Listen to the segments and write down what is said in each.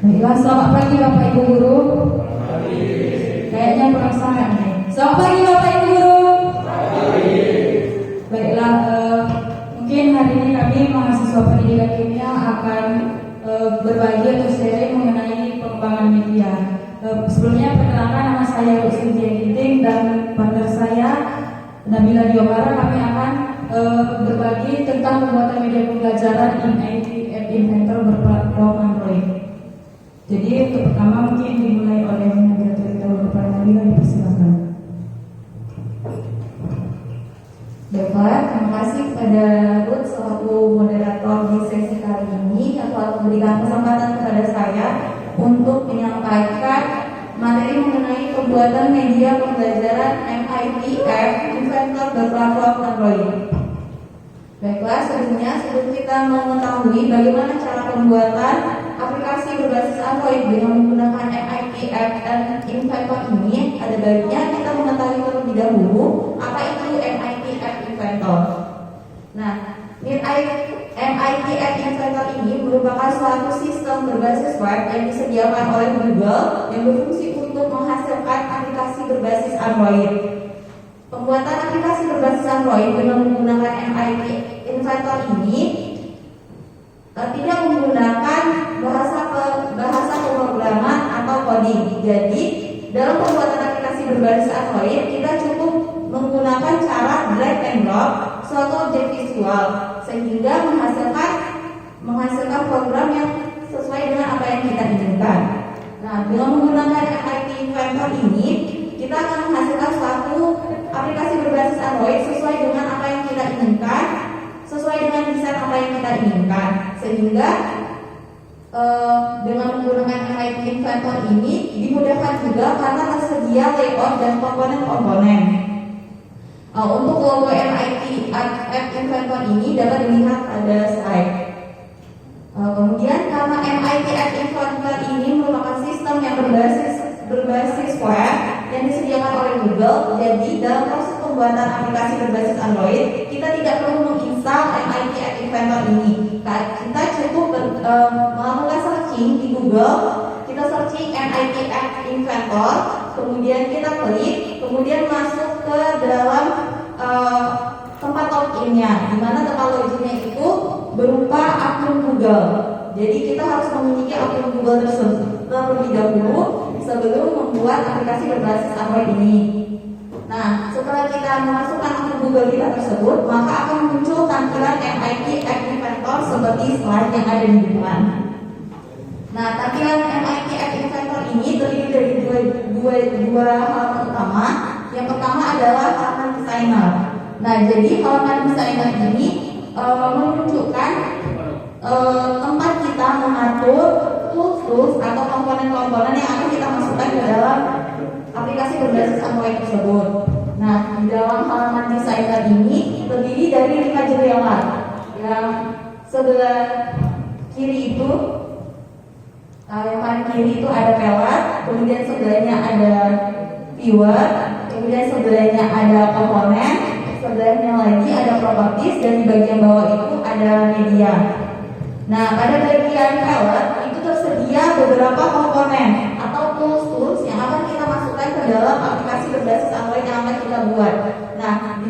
Baiklah, selamat pagi Bapak Ibu Guru. Kayaknya kurang semangat nih. Selamat pagi Bapak Ibu Guru. Baiklah, mungkin hari ini kami mahasiswa pendidikan kimia akan berbagi atau sharing mengenai pengembangan media. Sebelumnya perkenalkan, nama saya Cynthia Ginting dan partner saya Nabila Diomara. Kami akan berbagi tentang pembuatan media pembelajaran in IT App Inventor berplatform Android. Jadi untuk pertama mungkin dimulai oleh Nabila terlebih dahulu. Nabila, dipersilakan. Baiklah, terima kasih kepada Ruth selaku moderator di sesi kali ini yang telah memberikan kesempatan kepada saya untuk menyampaikan materi mengenai pembuatan media pembelajaran MIT App Inventor berplatform Android. Baiklah, sebelum kita mengetahui bagaimana cara pembuatan aplikasi berbasis Android dengan menggunakan MIT App Inventor ini, ada baiknya kita mengetahui terlebih dahulu apa itu MIT App Inventor. Nah, MIT App Inventor ini merupakan suatu sistem berbasis web yang disediakan oleh Google yang berfungsi untuk menghasilkan aplikasi berbasis Android. Pembuatan aplikasi berbasis Android dengan menggunakan MIT Inventor ini tidak menggunakan bahasa pemrograman atau coding. Jadi, dalam pembuatan aplikasi berbasis Android, kita cukup menggunakan cara drag and drop suatu objek visual sehingga menghasilkan program yang sesuai dengan apa yang kita inginkan. Nah, dengan menggunakan MIT Inventor ini, kita akan menghasilkan suatu aplikasi berbasis Android sesuai dengan apa yang kita inginkan, sesuai dengan desain apa yang kita inginkan, sehingga dengan menggunakan MIT Inventor ini dimudahkan juga karena tersedia layout dan komponen-komponen. Untuk logo MIT App Inventor ini dapat dilihat pada slide. Kemudian karena MIT App Inventor ini merupakan sistem yang berbasis web yang disediakan oleh Google, jadi dalam proses pembuatan aplikasi berbasis Android kita tidak perlu menginstal MIT App Inventor ini. Kita cukup melakukan searching di Google, kita searching MIT App Inventor, kemudian kita klik, kemudian masuk ke dalam tempat loginnya, di mana tempat loginnya itu berupa akun Google. Jadi kita harus memiliki akun Google tersebut terlebih dahulu sebelum membuat aplikasi berbasis Android ini. Nah, setelah kita memasukkan akun Google kita tersebut, maka akan muncul tampilan MIT App Inventor seperti slide yang ada di depan. Nah, tampilan MIT App Inventor ini terdiri dari dua halaman utama. Yang pertama adalah halaman designer. Nah, jadi halaman designer ini menunjukkan tempat kita mengatur tools atau komponen-komponen yang akan kita masukkan ke dalam aplikasi berbasis Android tersebut. Nah, di dalam halaman designer ini terdiri dari 5 jendela. Yang sebelah kiri itu, yang paling kiri itu ada pelet, kemudian sebelahnya ada viewer, kemudian sebelahnya ada komponen, sebelahnya lagi ada properties, dan di bagian bawah itu ada media. Nah, pada bagian pelet itu tersedia beberapa komponen atau tools yang akan kita masukkan ke dalam aplikasi berbasis Android yang akan kita buat. Nah, di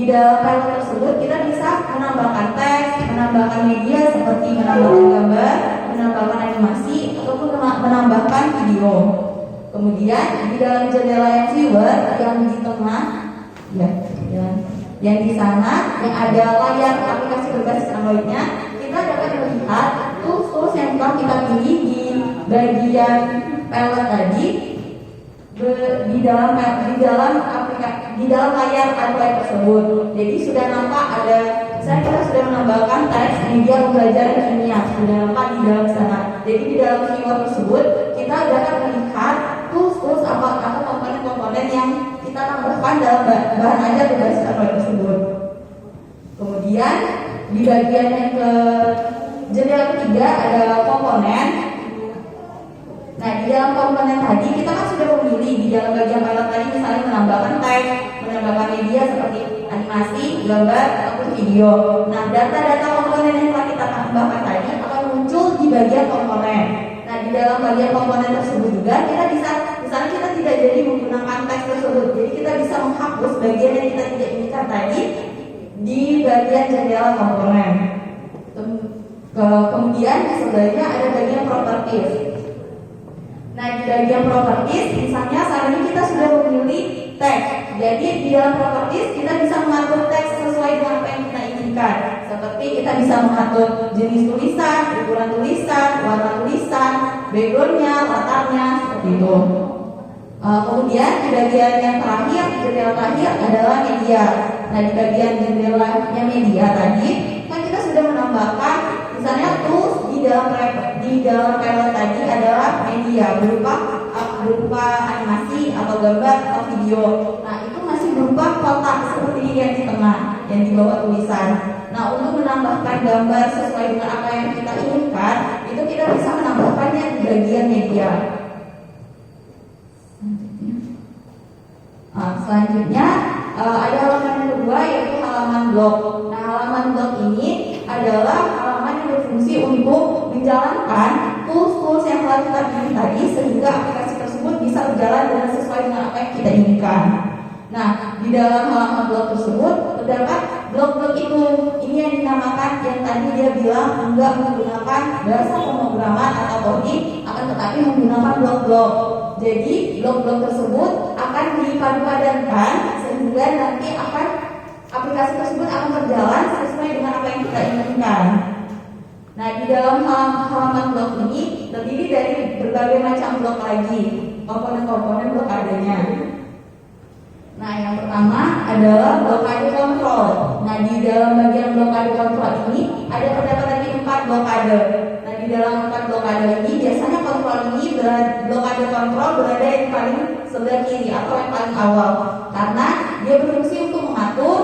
dalam pelet tersebut kita bisa menambahkan teks, menambahkan media seperti menambahkan gambar, menambahkan animasi, ataupun menambahkan video. Kemudian di dalam jendela yang viewer yang di tengah, yang di sana yang ada layar aplikasi berbasis Androidnya, kita dapat melihat tools yang telah kita pilih di bagian pelet tadi di dalam layar Android tersebut. Jadi sudah nampak kita sudah menambahkan teks media pembelajaran kimia, sudah nampak di dalam sana. Jadi di dalam viewer tersebut kita dapat melihat tools atau komponen-komponen yang kita tambahkan dalam bahan ajar berbasis Android tersebut. Kemudian di bagian yang ke jendela ketiga ada komponen. Nah, di dalam komponen tadi kita kan sudah memilih di dalam bagian pelet tadi misalnya menambahkan teks, menambahkan media seperti animasi, gambar ataupun video. Nah, data-data komponen yang telah kita tambahkan tadi akan muncul di bagian komponen. Nah, dalam bagian komponen tersebut juga kita bisa, misalnya kita tidak jadi menggunakan teks tersebut, jadi kita bisa menghapus bagian yang kita tidak inginkan tadi di bagian jendela komponen. Kemudian di sebelahnya ada bagian properties. Nah, di bagian properties misalnya saat ini kita sudah memilih teks. Jadi di dalam properties kita bisa mengatur teks sesuai dengan apa yang kita inginkan. Seperti kita bisa mengatur jenis tulisan, ukuran tulisan, warna tulisan, backgroundnya, latarnya, seperti itu. Kemudian di bagian yang terakhir, jendela terakhir adalah media. Nah, di bagian jendelanya media tadi kan kita sudah menambahkan misalnya tools di dalam panel tadi adalah media berupa animasi atau gambar atau video. Nah, itu masih berupa kotak seperti ini yang di tengah, yang di bawah tulisan. Nah, untuk menambahkan gambar sesuai dengan apa yang kita inginkan, itu kita bisa menambahkannya di bagian media. Selanjutnya ada halaman yang kedua yaitu halaman blog. Nah, halaman blog ini adalah halaman yang berfungsi untuk menjalankan tools-tools yang telah kita pilih tadi sehingga aplikasi tersebut bisa berjalan dengan sesuai dengan apa yang kita inginkan. Nah, di dalam halaman blog tersebut terdapat blog-blog itu. Ini yang dinamakan yang tadi dia bilang enggak menggunakan bahasa pemrograman atau coding, akan tetapi menggunakan blog-blog. Jadi blog-blog tersebut akan dipadu-padankan sehingga nanti aplikasi tersebut akan berjalan sesuai dengan apa yang kita inginkan. Nah, di dalam halaman blog ini terdiri dari berbagai macam blok lagi, komponen-komponen blokadenya. Nah, yang pertama adalah blokade kontrol. Nah, di dalam bagian blokade kontrol ini terdapat lagi 4 blokade. Nah, di dalam 4 blokade ini biasanya blokade kontrol berada yang paling sebelah kiri atau yang paling awal, karena dia berfungsi untuk mengatur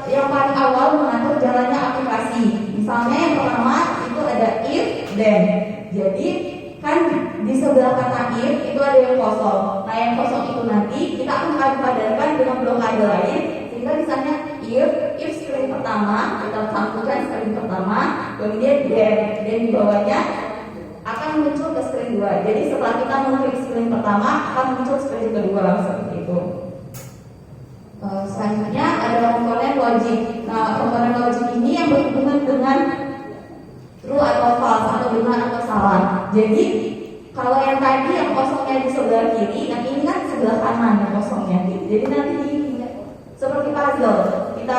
yang paling awal mengatur jalannya aplikasi. Misalnya yang pertama itu ada if then. Jadi kan di sebelah kata if itu ada yang kosong. Nah, yang kosong itu nanti kita akan padankan dengan blokade lain sehingga misalnya if screen pertama kita sambungkan screen pertama, kemudian then di bawahnya akan muncul ke screen 2. Jadi setelah kita mengklik screen pertama akan muncul screen kedua seperti itu. Selanjutnya ada komponen logic. Nah, komponen logic ini yang berhubungan dengan true atau false atau benar atau salah. Jadi kalau yang tadi yang kosongnya di sebelah kiri, yang ini kan sebelah kanan yang kosongnya. Jadi nanti seperti puzzle, kita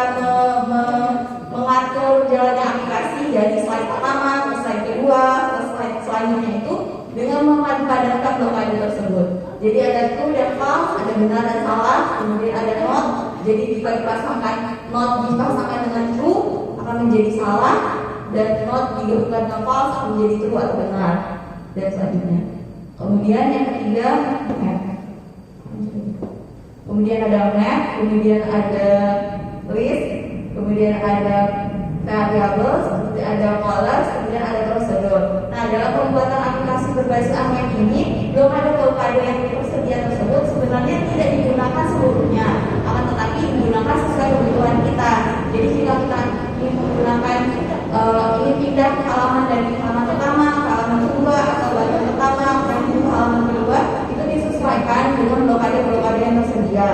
mengatur jalannya aplikasi dari slide pertama ke slide kedua ke slide selanjutnya itu dengan memadupadankan blokade tersebut. Jadi ada true dan false, ada benar dan salah, kemudian ada not. Jadi jika dipasangkan dengan true akan menjadi salah, dan not digabungkan dengan false akan menjadi true atau benar, dan selanjutnya. Kemudian yang ketiga map. Kemudian ada map, kemudian ada list, kemudian ada variables, kemudian ada colors, kemudian ada prosedur. Nah, dalam pembuatan aplikasi berbasis map ini belum ada blokade yang tersedia tersebut sebenarnya tidak digunakan seluruhnya, akan tetapi digunakan sesuai kebutuhan kita. Jadi jika kita ingin menggunakan ingin pindah ke halaman dari halaman pertama ke halaman kedua atau bagian pertama ke halaman kedua, itu disesuaikan dengan blokade-blokade yang tersedia.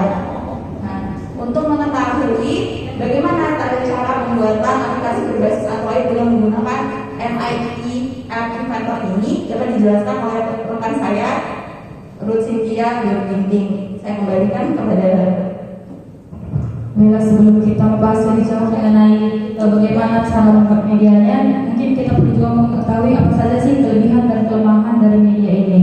Nah, untuk mengetahui bagaimana tata cara pembuatan aplikasi berbasis Android dengan menggunakan MIT App Inventor ini dapat dijelaskan oleh rekan saya Ruth Cynthia Ginting. Saya kembalikan kepada Bila sebelum kita membahas lebih jauh mengenai bagaimana cara membuat medianya, mungkin kita perlu juga mengetahui apa saja sih kelebihan dan kelemahan dari media ini.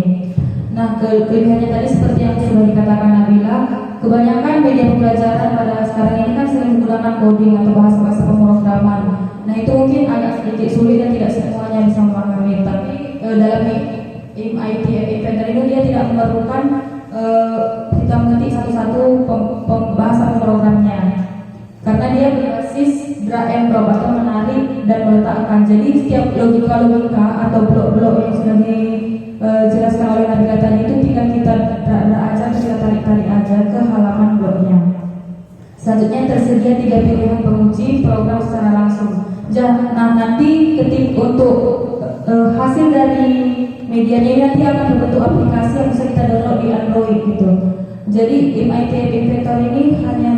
Nah, kelebihannya tadi seperti yang sudah dikatakan Nabila, kebanyakan media pembelajaran pada sekarang ini kan sering menggunakan coding atau bahasa-bahasa pemrograman. Nah, itu mungkin agak sedikit sulit dan tidak semuanya bisa memahami. Tapi dalam MIT Inventor ini dia tidak memerlukan kita mengetik satu-satu pembahasan programnya, karena dia berbasis drag and drop atau menarik dan meletakkan. Jadi setiap logika atau blok-blok yang sudah dijelaskan oleh Nabila tadi itu tinggal kita drag aja, kita tarik-tarik aja ke halaman bloknya. Selanjutnya tersedia 3 pilihan penguji program secara langsung. Nah, nanti ketik untuk hasil dari medianya ini nanti akan berbentuk aplikasi yang bisa kita download di Android gitu. Jadi MIT App Inventor ini hanya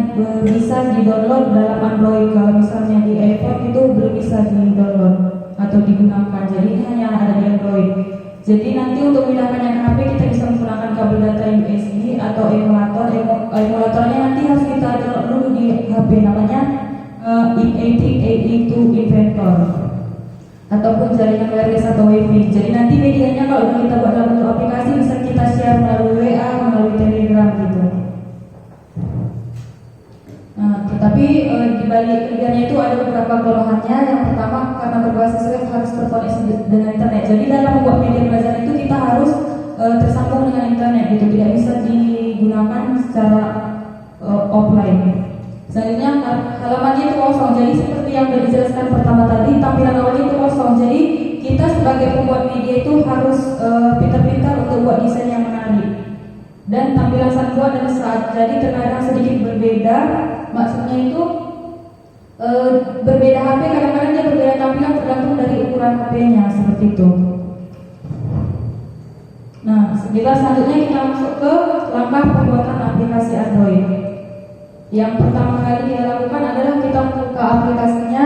bisa di-download dalam Android. Kalau misalnya di iPhone itu belum bisa di-download atau digunakan. Jadi ini hanya ada di Android. Jadi nanti untuk memindahkannya ke HP kita bisa menggunakan kabel data USB atau emulator. Emulatornya nanti harus kita download dulu di HP, namanya MIT AE2 Inventor ataupun jaringan wireless atau WiFi. Jadi nanti medianya kalau kita buat dalam bentuk aplikasi bisa kita share melalui WA, melalui Telegram gitu. Nah, tetapi di balik kemudiannya itu ada beberapa kelemahannya. Yang pertama, karena berbasis web harus terkoneksi dengan internet. Jadi dalam membuat media belajar itu kita harus tersambung dengan internet gitu, tidak bisa digunakan secara offline. Selanjutnya halamannya itu kosong. Jadi seperti yang sudah dijelaskan pertama tadi, tampilan awalnya itu kosong. Jadi kita sebagai pembuat media itu harus pintar-pintar untuk buat desain yang menarik. Dan tampilan saat buat dan saat jadi terkadang sedikit berbeda. Maksudnya itu berbeda HP, kadang-kadang dia berbeda tampilan tergantung dari ukuran HP-nya, seperti itu. Nah, selanjutnya kita masuk ke langkah pembuatan aplikasi Android. Yang pertama kali kita lakukan adalah kita buka aplikasinya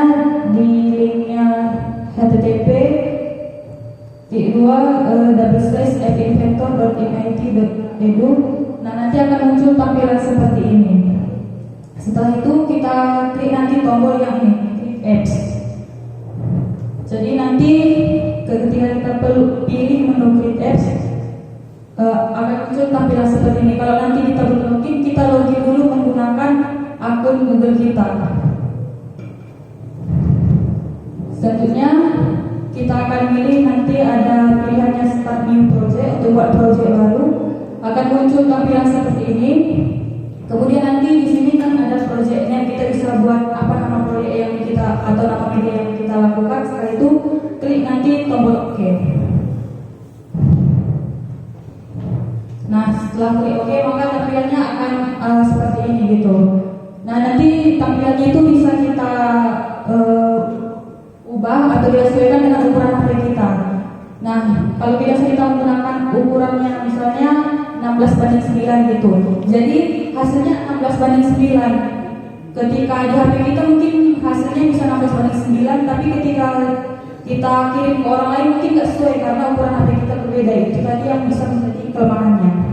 di linknya http://apps.inventor.mit.edu. Nah, nanti akan muncul tampilan seperti ini. Setelah itu kita klik nanti tombol yang ini, klik apps. Jadi nanti ketika kita pilih menu klik apps, akan muncul tampilan seperti ini. Kalau nanti kita belum login, kita login dulu menggunakan akun Google kita. Selanjutnya kita akan pilih, nanti ada pilihannya start new project untuk buat project baru. Akan muncul tampilan seperti ini. Kemudian nanti di sini kan ada projectnya, kita bisa buat apa nama proyek yang kita atau nama media yang kita lakukan. Setelah itu klik nanti tombol OK. Nah, setelah klik OK maka tampilannya akan seperti ini gitu. Nah, nanti tampilannya itu bisa kita ubah atau disesuaikan dengan ukuran HP kita. Nah, kalau biasa kita menggunakan ukurannya misalnya 16:9 gitu. Jadi hasilnya 16:9. Ketika di HP kita mungkin hasilnya bisa 16:9, tapi ketika kita kirim ke orang lain mungkin nggak sesuai karena ukuran HP kita berbeda. Itu tadi yang bisa menjadi kelemahannya.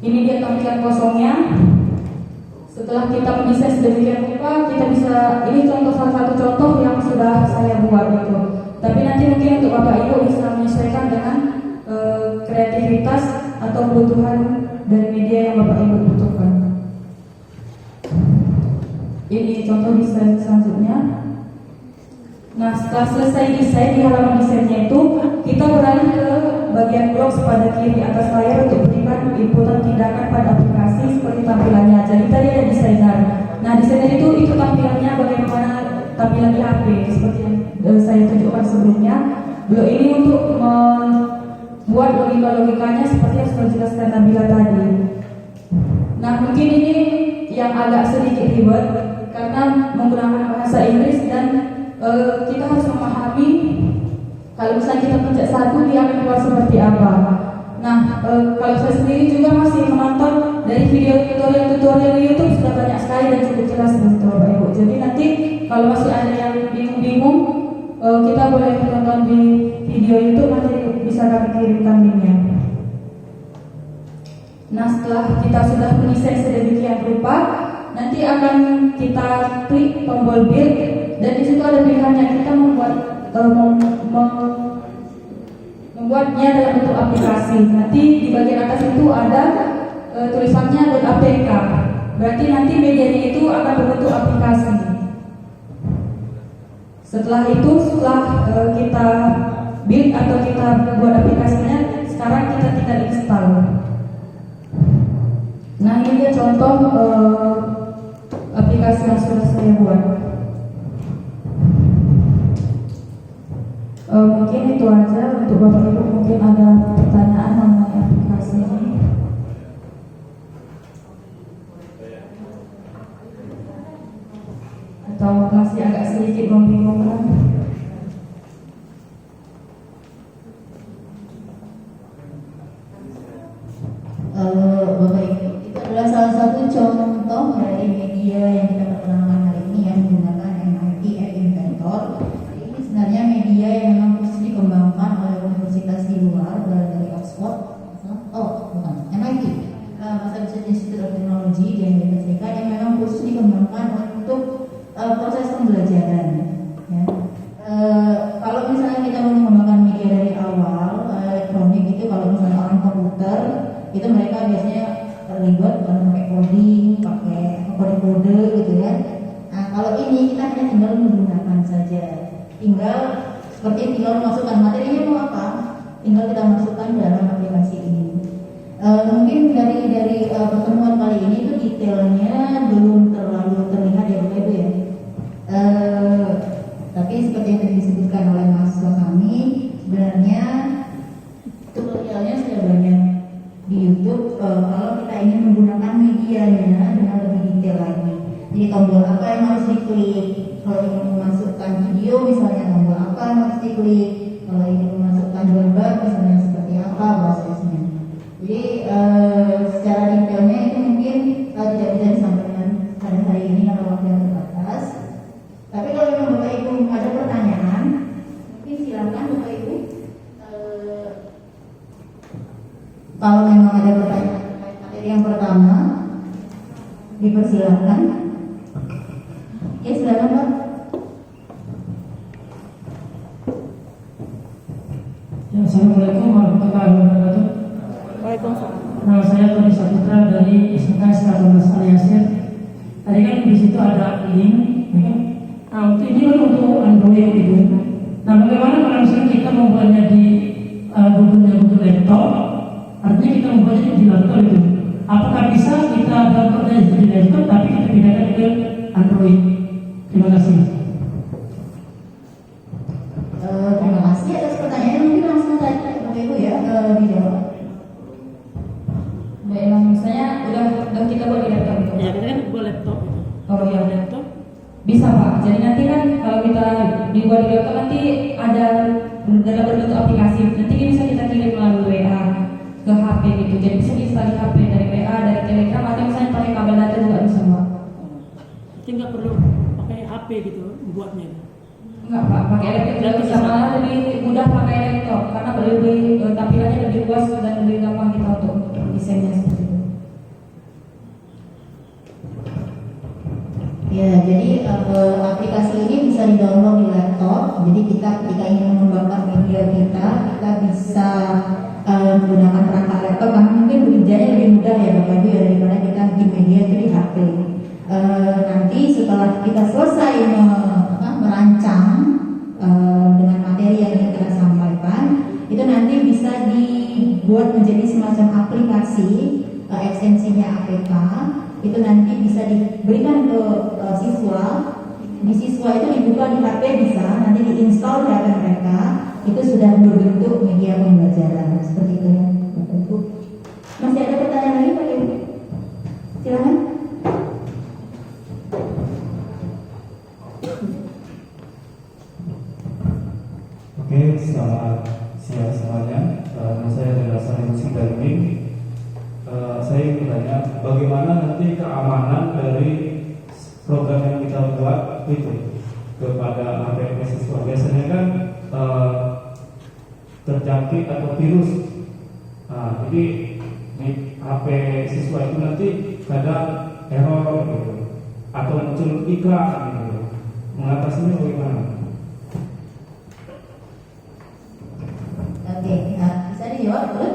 Ini dia tampilan kosongnya. Setelah kita mendesain sedemikian rupa, kita bisa, ini salah satu contoh yang sudah saya buat gitu. Tapi nanti mungkin untuk Bapak Ibu bisa menyesuaikan dengan kreativitas atau kebutuhan dari media yang Bapak Ibu butuhkan. Ini contoh desain selanjutnya. Nah, setelah selesai desain, di halaman desainnya itu kita beralih ke bagian blok pada kiri atas layar untuk berikan inputan tindakan pada aplikasi seperti tampilannya. Jadi tadi ada desainer. Nah, desainer itu tampilannya bagaimana tampilan di HP seperti yang saya tunjukkan sebelumnya. Blok ini untuk membuat logika-logikanya seperti yang sudah dijelaskan Nabila tadi. Nah, mungkin ini yang agak sedikit ribet karena menggunakan bahasa Inggris dan kita harus memahami kalau misalnya kita pencet satu dia akan keluar seperti apa. Nah, kalau saya sendiri juga masih menonton dari video tutorial di YouTube sudah banyak sekali dan cukup jelas gitu Bapak Ibu. Jadi nanti kalau masih ada yang bingung-bingung, kita boleh menonton di video YouTube, nanti bisa kami kirimkan linknya. Nah, setelah kita sudah mendesain sedemikian rupa, nanti akan kita klik tombol build dan di situ ada pilihannya kita membuatnya dalam bentuk aplikasi. Nanti di bagian atas itu ada tulisannya .apk. Berarti nanti medianya itu akan berbentuk aplikasi. Setelah itu, setelah kita build atau kita buat aplikasinya, sekarang kita tinggal install. Nah, ini dia contoh aplikasi yang sudah saya buat. Mungkin itu aja untuk Bapak Ibu. Mungkin ada pertanyaan mengenai aplikasi ini. Atau masih agak sedikit membingungkan? sebenarnya media yang memang khusus dikembangkan oleh universitas di luar dari Oxford, bukan MIT, Massachusetts Institute of Technology di Amerika Serikat, yang memang khusus dikembangkan untuk proses pembelajaran. Ya. Kalau misalnya kita mau mengembangkan media dari awal, elektronik itu kalau misalnya orang komputer itu mereka biasanya terlibat pakai coding, pakai kode-kode gitu ya. Nah kalau ini kita hanya tinggal menggunakan saja, tinggal memasukkan materinya mau apa, tinggal kita masukkan dalam aplikasi ini. Mungkin dari pertemuan kali ini itu detailnya belum terlalu terlihat ya Bapak Ibu ya. Tapi seperti yang tadi disebutkan oleh mahasiswa kami, sebenarnya tutorialnya sudah banyak di YouTube. Kalau kita ingin menggunakan medianya dengan lebih detail lagi, jadi tombol apa yang harus diklik, kalau ingin memasukkan video misalnya tombol apa yang harus diklik, kalau ingin memasukkan gambar misalnya seperti apa prosesnya. Jadi secara detailnya itu mungkin tidak bisa disampaikan pada hari ini karena waktu yang terbatas. Tapi kalau memang Bapak Ibu ada pertanyaan, mungkin silakan Bapak Ibu. Kalau memang ada pertanyaan terkait materi yang pertama, dipersilakan. Ya silakan Pak. Ya, Assalamualaikum warahmatullahi wabarakatuh. Waalaikumsalam. Nama saya Tony Saputra dari SMK 18 Al-Yasir. Tadi kan di situ ada link, ya kan? Nah, untuk ini kan untuk Android itu. Nah, bagaimana kalau misalnya kita membuatnya di Google Laptop? Artinya kita membuatnya di laptop itu. Apakah bisa kita downloadnya di laptop tapi kita pindahkan ke Android? Terima kasih. Terima kasih atas pertanyaan. Mungkin langsung saja Bapak Ibu ya dijawab. Mbak Emang misalnya udah kita buat di laptop itu. Ya, kita kan buat laptop. Oh iya, Laptop. bisa Pak. Jadi nanti kan kalau kita dibuat di laptop nanti ada dalam bentuk aplikasi. Nanti bisa kita kirim melalui WA ke HP gitu. Jadi bisa diinstal di HP dari WA, dari Telegram, atau misalnya pakai kabel data juga bisa Pak. Jadi nggak perlu pakai HP gitu buatnya. Enggak Pak, pakai laptop juga bisa, malah lebih mudah pakai laptop karena lebih tampilannya lebih luas dan lebih gampang kita untuk desainnya seperti itu. Ya, jadi aplikasi ini bisa di-download di laptop. Jadi kita ketika ingin mengembangkan media kita bisa menggunakan perangkat laptop karena mungkin bekerjanya lebih mudah ya Bapak Ibu ya daripada kita bikin media itu di HP. Nanti setelah kita selesai merancang dengan materi yang ingin kita sampaikan, itu nanti bisa dibuat menjadi semacam aplikasi, ekstensinya APK. Itu nanti bisa diberikan ke siswa. Di siswa itu dibuka di HP bisa, nanti diinstal di HP mereka. Itu sudah berbentuk media pembelajaran seperti itu ya, Bapak Ibu. Masih ada pertanyaan lagi Pak Ibu? Silakan. Oke, selamat siang semuanya. Nama saya adalah Salim Sidarmi. Saya ingin bertanya, bagaimana nanti keamanan dari program yang kita buat itu kepada HP siswa? Biasanya kan terjangkit atau virus. Nah, jadi di HP siswa itu nanti kadang error gitu, atau muncul iklan gitu. Mengatasinya bagaimana? Oke, bisa dijawab boleh?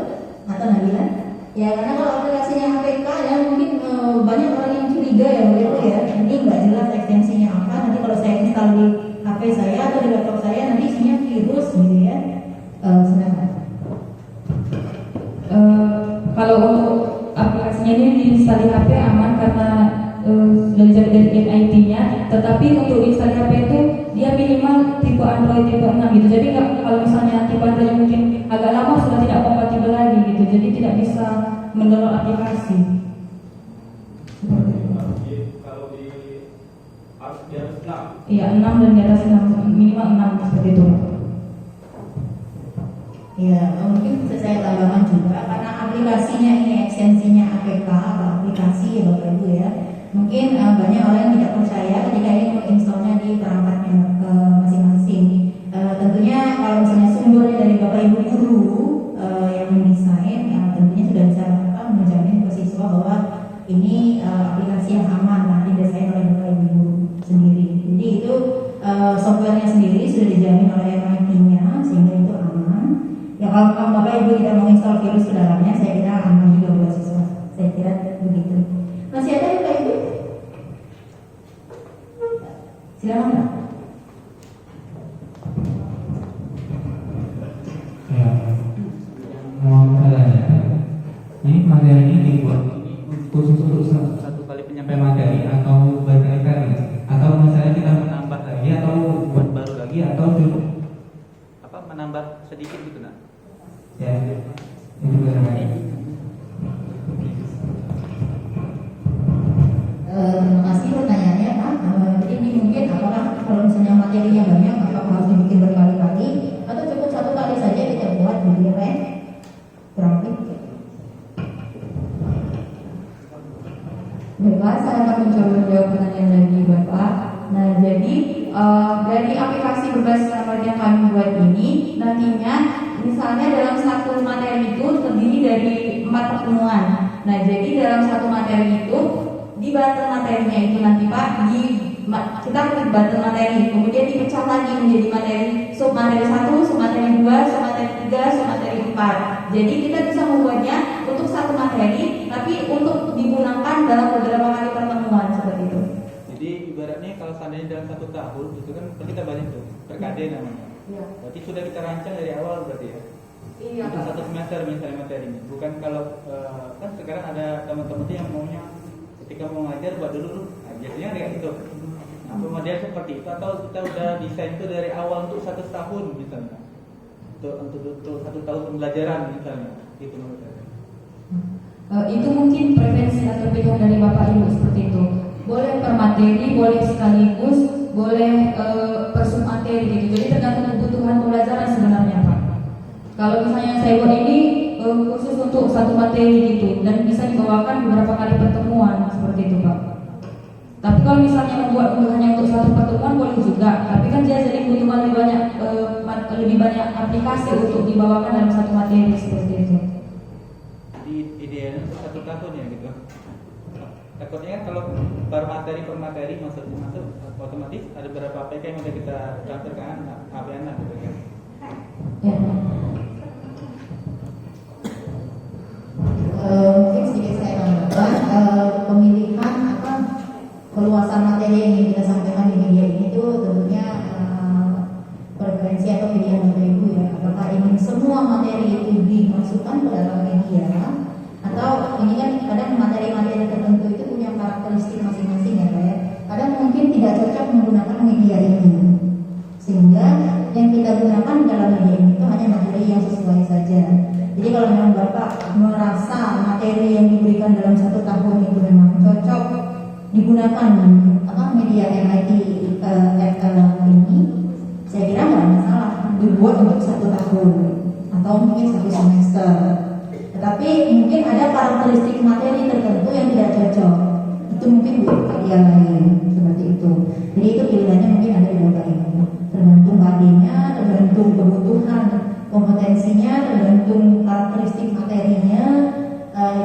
Atau Nabila? Ya karena kalau aplikasinya APK ya mungkin banyak orang yang curiga ya begitu ya. Ini nggak jelas ekstensinya apa. Nanti kalau saya install di HP saya atau di laptop saya nanti isinya virus gitu ya. Silakan. Kalau untuk aplikasinya ini diinstal di HP aman karena sudah dijaga dari MIT-nya. Tetapi untuk install di HP itu dia minimal tipe Android tipe 6 gitu. Jadi kalau misalnya tipe Android mungkin agak lama sudah tidak kompatibel lagi gitu. Jadi tidak bisa mendownload aplikasi. Kalau di atas 6. Iya 6 dan di atas 6 minimal 6 seperti itu. Ya mungkin bisa saya tambahkan juga karena aplikasinya ini ekstensinya APK atau aplikasi ya Bapak Ibu ya. Mungkin banyak orang yang tidak percaya ketika ingin menginstalnya di perangkatnya masing-masing. kalau misalnya sumbernya dari Bapak Ibu guru yang mendesain, tentunya sudah bisa menjamin ke siswa bahwa ini aplikasi yang aman, nanti didesain oleh Bapak Ibu guru sendiri. Jadi itu softwarenya sendiri sudah dijamin oleh MIT-nya sehingga itu aman. Ya kalau Bapak Ibu tidak menginstal virus ke dalamnya, saya kira aman juga buat siswa. Saya kira begitu. Masih ada Bapak Ibu? Silakan Pak. Ya, mau saya tanya, ini materi ini dibuat khusus untuk satu kali penyampaian materi atau berkali-kali, atau misalnya kita menambah lagi atau buat baru lagi atau cukup menambah sedikit gitu nak? Ya, itu barangkali. Terima kasih pertanyaannya Pak. Jadi ini mungkin apakah kalau misalnya materinya banyak, apakah harus dibikin berkali-kali atau cukup satu kali saja kita buat begitu ya Pak? Kurang lebih. Bapak, saya akan mencoba menjawab pertanyaan dari Bapak. Nah, jadi dari aplikasi berbasis materi yang kami buat ini, nantinya misalnya dalam satu materi itu terdiri dari 4 pertemuan. Nah, jadi dalam satu materi itu di button materinya itu nanti Pak, kita klik button materi, kemudian dipecah lagi menjadi materi submateri 1, submateri 2, submateri 3, submateri 4. Jadi kita bisa membuatnya untuk satu materi, tapi untuk digunakan dalam beberapa kali pertemuan seperti itu. Jadi ibaratnya kalau seandainya dalam 1 tahun itu kan kita banyak tuh perkade namanya. Iya. Berarti sudah kita rancang dari awal berarti ya. Iya. Untuk 1 semester misalnya materinya. Bukan kalau kan sekarang ada teman-teman yang maunya ketika mau ngajar buat dulu, nah, biasanya kayak gitu. Nah, model seperti itu atau kita udah desain itu dari awal untuk 1 tahun misalnya. Untuk 1 tahun pembelajaran misalnya, gitu menurut saya. Itu mungkin preferensi atau pilihan dari Bapak Ibu seperti itu. Boleh per materi, boleh sekaligus, boleh per submateri gitu. Jadi tergantung kebutuhan pembelajaran sebenarnya Pak. Kalau misalnya saya buat ini khusus untuk satu materi gitu dan bisa dibawakan beberapa kali pertemuan seperti itu Pak. Tapi kalau misalnya membuat hanya untuk satu pertemuan boleh juga. Tapi kan dia jadi butuh lebih banyak aplikasi untuk dibawakan dalam satu materi seperti itu. Jadi idealnya untuk 1 tahun ya gitu. Takutnya kan kalau per materi masuk otomatis ada beberapa APK yang udah kita transfer ke anak gitu kan. Ya. Mungkin sedikit saya tambahkan pemilihan keluasan materi yang ingin kita sampaikan di media ini itu tentunya preferensi atau pilihan Bapak Ibu ya. Apakah ingin semua materi itu dimasukkan ke dalam media atau ini kan kadang materi-materi tertentu itu punya karakteristik masing-masing ya Pak ya. Kadang mungkin tidak cocok menggunakan media ini sehingga yang kita gunakan dalam media ini itu hanya materi yang sesuai saja. Jadi kalau memang Bapak merasa materi yang diberikan dalam 1 tahun itu memang cocok digunakan media MIT ini, saya kira nggak masalah dibuat untuk 1 tahun atau mungkin 1 semester. Tetapi mungkin ada karakteristik materi tertentu yang tidak cocok, itu mungkin buat media lain seperti itu. Jadi itu pilihannya mungkin ada di Bapak Ibu, tergantung KD-nya, tergantung kebutuhan kompetensinya, tergantung karakteristik materinya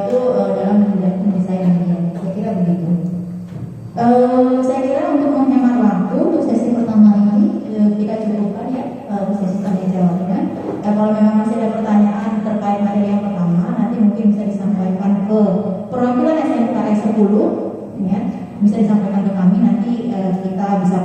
itu dalam mendesain media. Saya kira begitu. Saya kira untuk menghemat waktu untuk sesi pertama ini kita cukupkan ya sesi tanya jawabnya. Kalau memang masih ada pertanyaan terkait materi yang pertama, nanti mungkin bisa disampaikan ke perwakilan SMKS 10 ya, bisa disampaikan ke kami, nanti kita bisa